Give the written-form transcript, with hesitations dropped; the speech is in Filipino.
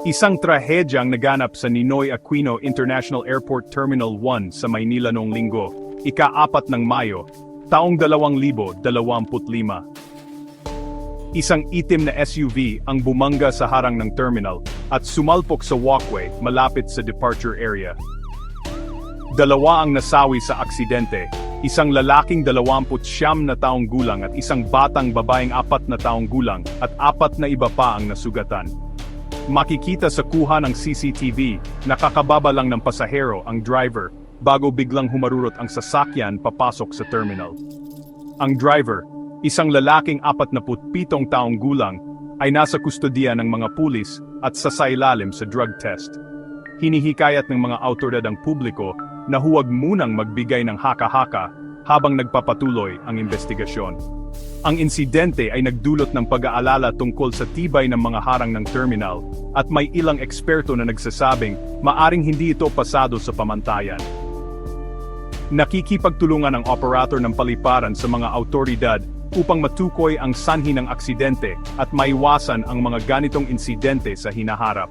Isang trahedyang naganap sa Ninoy Aquino International Airport Terminal 1 sa Maynila noong linggo, ika-4 ng Mayo, taong 2025. Isang itim na SUV ang bumangga sa harang ng terminal at sumalpok sa walkway malapit sa departure area. Dalawa ang nasawi sa aksidente, isang lalaking 29 na taong gulang at isang batang babaeng 4 na taong gulang at 4 na iba pa ang nasugatan. Makikita sa kuha ng CCTV, nakakababa lang ng pasahero ang driver bago biglang humarurot ang sasakyan papasok sa terminal. Ang driver, isang lalaking 47 taong gulang, ay nasa kustodiya ng mga pulis at sasailalim sa drug test. Hinihikayat ng mga awtoridad ang publiko na huwag munang magbigay ng haka-haka habang nagpapatuloy ang investigasyon. Ang insidente ay nagdulot ng pag-aalala tungkol sa tibay ng mga harang ng terminal at may ilang eksperto na nagsasabing maaring hindi ito pasado sa pamantayan. Nakikipagtulungan ang operator ng paliparan sa mga awtoridad upang matukoy ang sanhi ng aksidente at maiwasan ang mga ganitong insidente sa hinaharap.